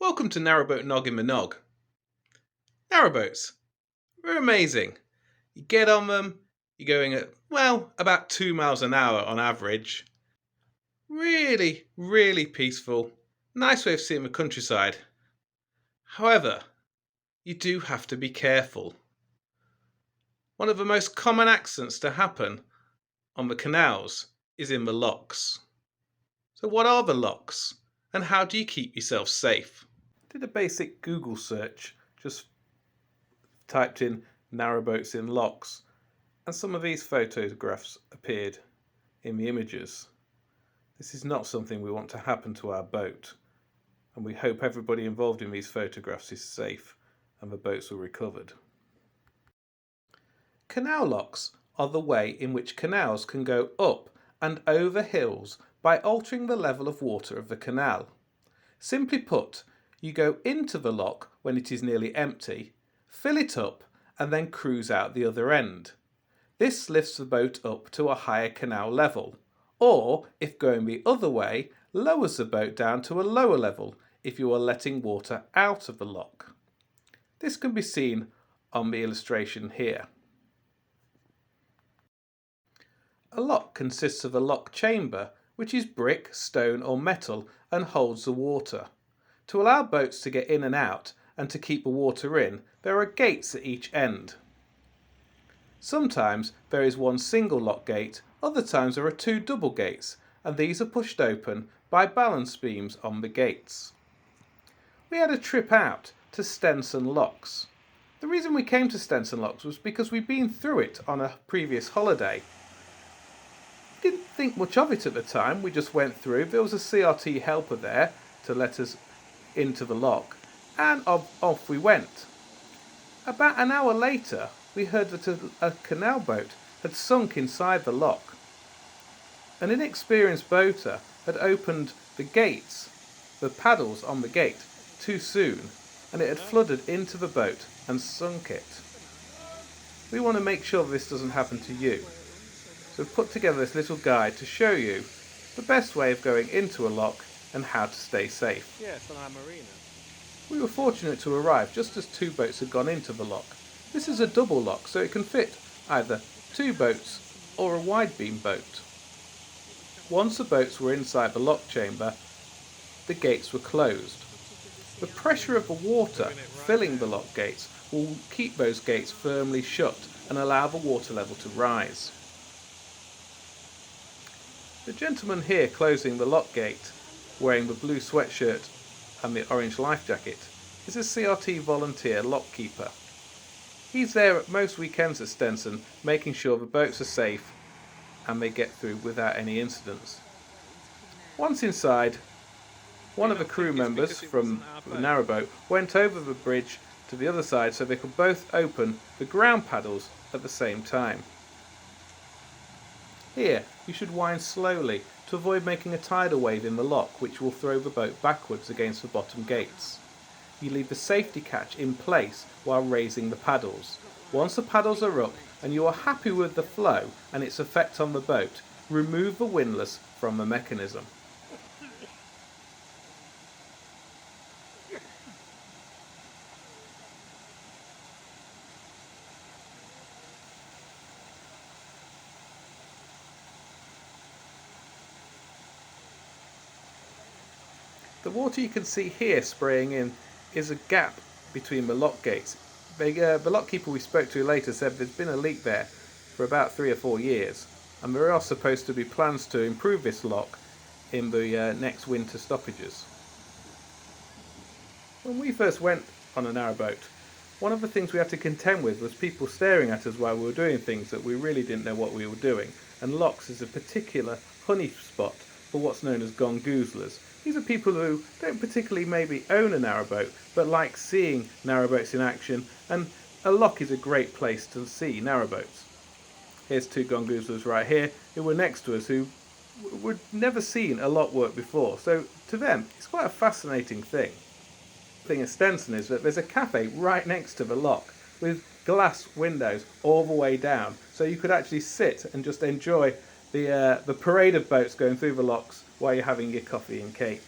Welcome to Narrowboat Nog in the Nog. Narrowboats, they're amazing. You get on them, you're going at, about 2 miles an hour on average. Really, really peaceful. Nice way of seeing the countryside. However, you do have to be careful. One of the most common accidents to happen on the canals is in the locks. So what are the locks? And how do you keep yourself safe? Did a basic Google search, just typed in narrowboats in locks, and some of these photographs appeared in the images. This is not something we want to happen to our boat, and we hope everybody involved in these photographs is safe and the boats were recovered. Canal locks are the way in which canals can go up and over hills by altering the level of water of the canal. Simply put, you go into the lock when it is nearly empty, fill it up, and then cruise out the other end. This lifts the boat up to a higher canal level, or, if going the other way, lowers the boat down to a lower level if you are letting water out of the lock. This can be seen on the illustration here. A lock consists of a lock chamber, which is brick, stone or metal and holds the water. To allow boats to get in and out and to keep the water in, there are gates at each end. Sometimes there is one single lock gate, other times there are two double gates, and these are pushed open by balance beams on the gates. We had a trip out to Stenson Locks. The reason we came to Stenson Locks was because we'd been through it on a previous holiday. Didn't think much of it at the time, we just went through. There was a CRT helper there to let us into the lock, and off we went. About an hour later, we heard that a canal boat had sunk inside the lock. An inexperienced boater had opened the gates, the paddles on the gate, too soon, and it had flooded into the boat and sunk it. We want to make sure this doesn't happen to you. So we've put together this little guide to show you the best way of going into a lock and how to stay safe. Yes, on our marina. We were fortunate to arrive just as two boats had gone into the lock. This is a double lock, so it can fit either two boats or a wide beam boat. Once the boats were inside the lock chamber, the gates were closed. The pressure of the water filling the lock gates will keep those gates firmly shut and allow the water level to rise. The gentleman here closing the lock gate, wearing the blue sweatshirt and the orange life jacket, is a CRT volunteer lock keeper. He's there at most weekends at Stenson, making sure the boats are safe and they get through without any incidents. Once inside, one of the crew members from the narrowboat went over the bridge to the other side so they could both open the ground paddles at the same time. Here, you should wind slowly to avoid making a tidal wave in the lock, which will throw the boat backwards against the bottom gates. You leave the safety catch in place while raising the paddles. Once the paddles are up and you are happy with the flow and its effect on the boat, remove the windlass from the mechanism. The water you can see here spraying in is a gap between the lock gates. The lock keeper we spoke to later said there's been a leak there for about 3 or 4 years, and there are supposed to be plans to improve this lock in the next winter stoppages. When we first went on a narrowboat, one of the things we had to contend with was people staring at us while we were doing things that we really didn't know what we were doing, and locks is a particular honey spot for what's known as gongoozlers. These are people who don't particularly maybe own a narrowboat, but like seeing narrowboats in action, and a lock is a great place to see narrowboats. Here's two gongoozlers right here who were next to us who would never seen a lock work before, so to them it's quite a fascinating thing. The thing at Stenson is that there's a cafe right next to the lock with glass windows all the way down, so you could actually sit and just enjoy the parade of boats going through the locks while you're having your coffee and cake.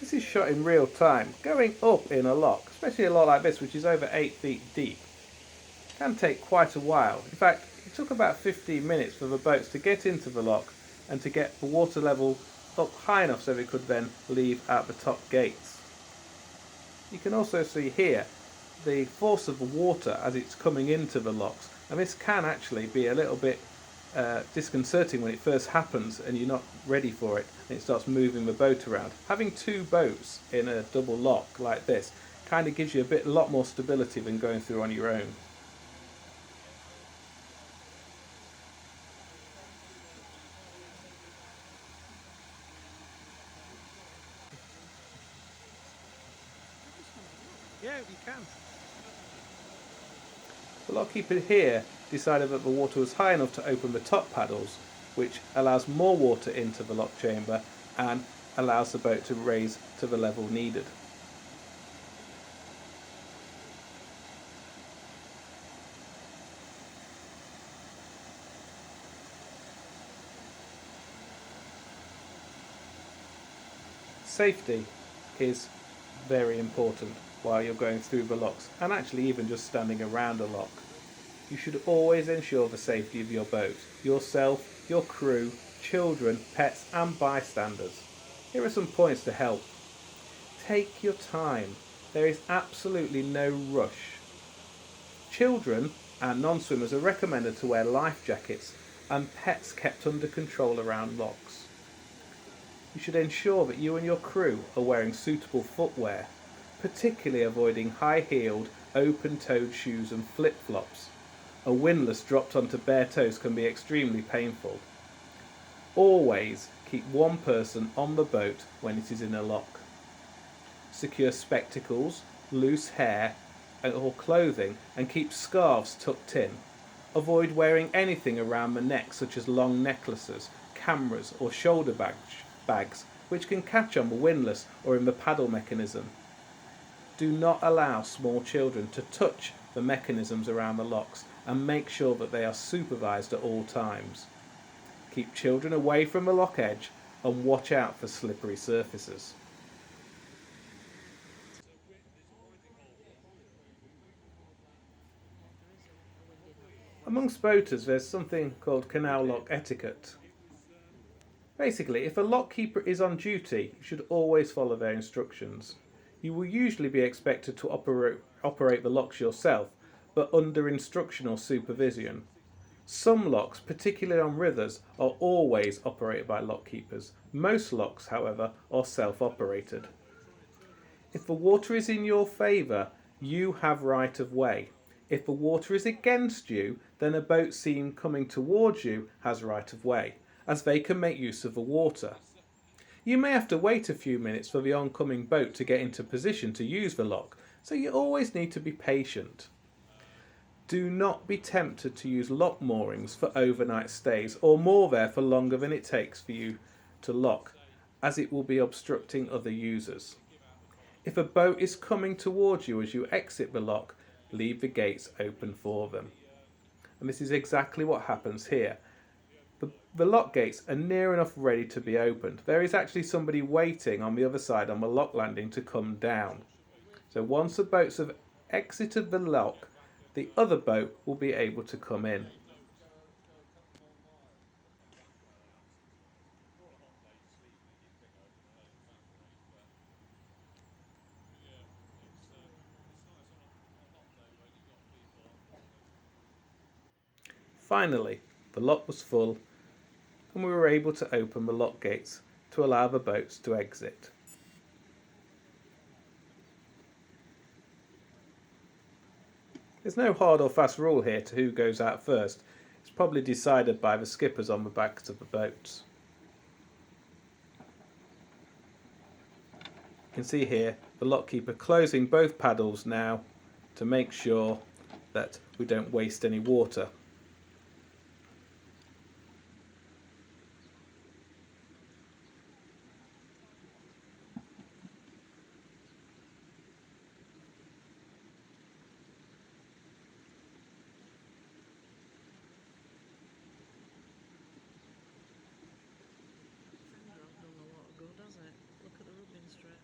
This is shot in real time. Going up in a lock, especially a lock like this which is over 8 feet deep, can take quite a while. In fact, it took about 15 minutes for the boats to get into the lock and to get the water level up high enough so they could then leave out the top gates. You can also see here the force of the water as it's coming into the locks, and this can actually be a little bit disconcerting when it first happens and you're not ready for it and it starts moving the boat around. Having two boats in a double lock like this kind of gives you a lot more stability than going through on your own. Yeah, you can. The lockkeeper here decided that the water was high enough to open the top paddles, which allows more water into the lock chamber and allows the boat to raise to the level needed. Safety is very important while you're going through the locks, and actually even just standing around a lock. You should always ensure the safety of your boat, yourself, your crew, children, pets and bystanders. Here are some points to help. Take your time. There is absolutely no rush. Children and non-swimmers are recommended to wear life jackets and pets kept under control around locks. You should ensure that you and your crew are wearing suitable footwear, particularly avoiding high-heeled, open-toed shoes and flip-flops. A windlass dropped onto bare toes can be extremely painful. Always keep one person on the boat when it is in a lock. Secure spectacles, loose hair or clothing and keep scarves tucked in. Avoid wearing anything around the neck such as long necklaces, cameras or shoulder bags which can catch on the windlass or in the paddle mechanism. Do not allow small children to touch the mechanisms around the locks and make sure that they are supervised at all times. Keep children away from the lock edge and watch out for slippery surfaces. Amongst boaters there's something called Canal lock etiquette. Basically, if a lockkeeper is on duty, you should always follow their instructions. You will usually be expected to operate the locks yourself, but under instruction or supervision. Some locks, particularly on rivers, are always operated by lockkeepers. Most locks, however, are self-operated. If the water is in your favour, you have right of way. If the water is against you, then a boat seen coming towards you has right of way, as they can make use of the water. You may have to wait a few minutes for the oncoming boat to get into position to use the lock, so you always need to be patient. Do not be tempted to use lock moorings for overnight stays or moor there for longer than it takes for you to lock, as it will be obstructing other users. If a boat is coming towards you as you exit the lock, leave the gates open for them. And this is exactly what happens here. The lock gates are near enough ready to be opened. There is actually somebody waiting on the other side on the lock landing to come down. So once the boats have exited the lock, the other boat will be able to come in. Finally, the lock was full and we were able to open the lock gates to allow the boats to exit. There's no hard or fast rule here to who goes out first. It's probably decided by the skippers on the backs of the boats. You can see here the lockkeeper closing both paddles now to make sure that we don't waste any water. Done a lot of good, hasn't it? Look at the rubbing strip.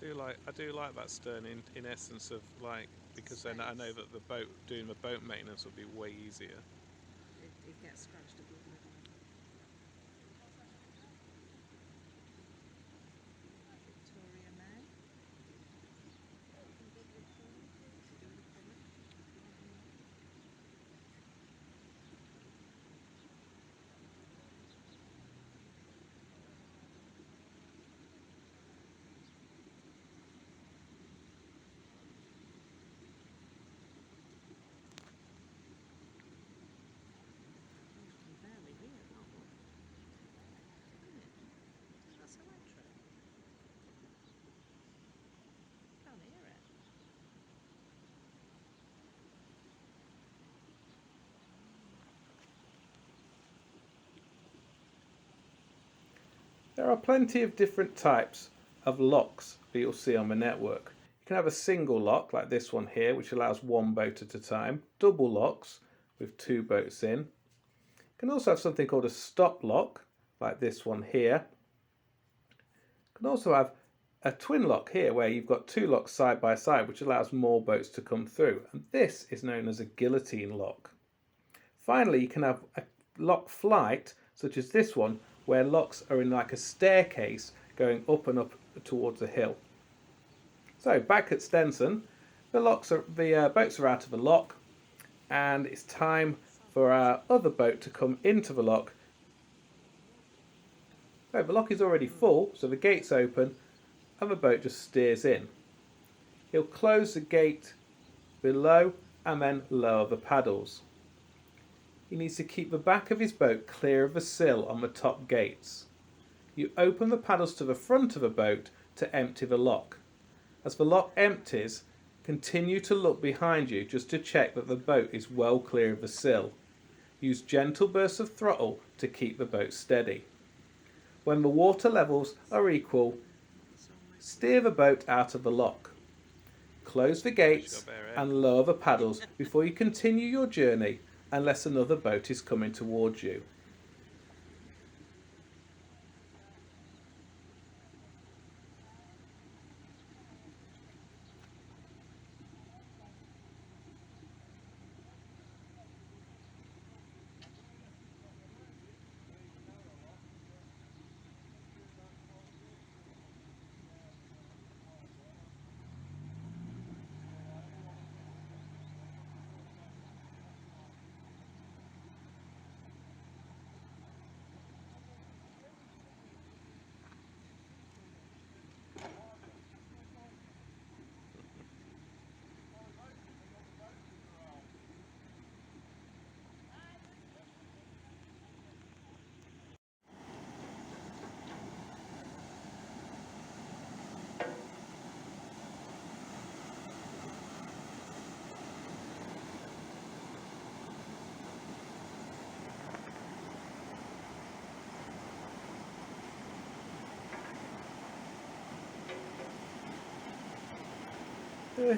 I do like that stern in essence of like, because then I know that doing the boat maintenance will be way easier. It gets scratched a good little. Victoria May. Is he doing a pulley? You can barely hear that one. Can you? That's electric. Can't hear it. There are plenty of different types of locks that you'll see on the network. You can have a single lock like this one here, which allows one boat at a time. Double locks with two boats in. You can also have something called a stop lock like this one here. You can also have a twin lock here where you've got two locks side by side, which allows more boats to come through, and this is known as a guillotine lock. Finally, you can have a lock flight such as this one, where locks are in like a staircase going up and up towards a hill. So back at Stenson, the boats are out of the lock, and it's time for our other boat to come into the lock. So the lock is already full, so the gate's open, and the boat just steers in. He'll close the gate below and then lower the paddles. He needs to keep the back of his boat clear of the sill on the top gates. You open the paddles to the front of the boat to empty the lock. As the lock empties, continue to look behind you just to check that the boat is well clear of the sill. Use gentle bursts of throttle to keep the boat steady. When the water levels are equal, steer the boat out of the lock. Close the gates and lower the paddles before you continue your journey, unless another boat is coming towards you.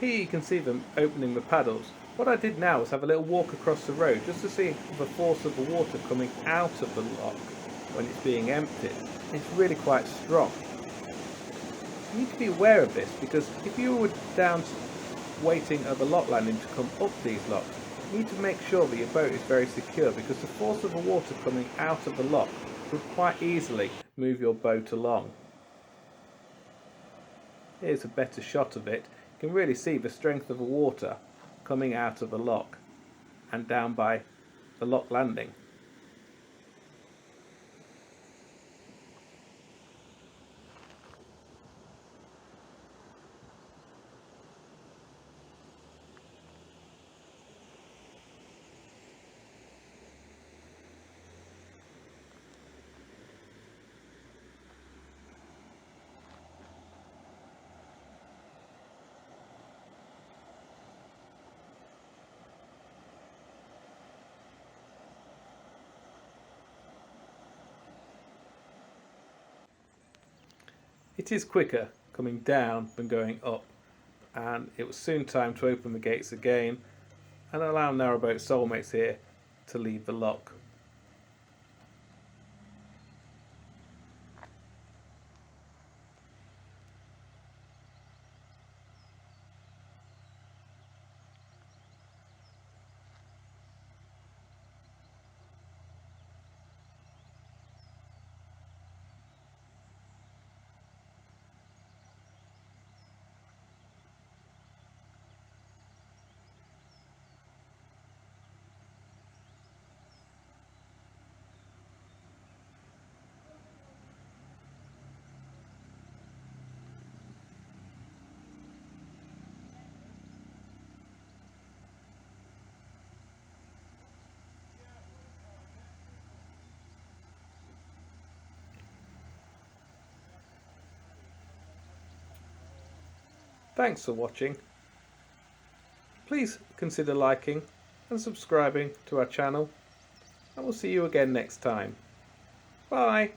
Here you can see them opening the paddles. What I did now was have a little walk across the road just to see the force of the water coming out of the lock when it's being emptied. It's really quite strong. You need to be aware of this, because if you were down waiting at the lock landing to come up these locks, you need to make sure that your boat is very secure, because the force of the water coming out of the lock could quite easily move your boat along. Here's a better shot of it. You can really see the strength of the water coming out of the lock and down by the lock landing. It is quicker coming down than going up, and it was soon time to open the gates again and allow Narrowboat soulmates here to leave the lock. Thanks for watching. Please consider liking and subscribing to our channel, and we'll see you again next time. Bye!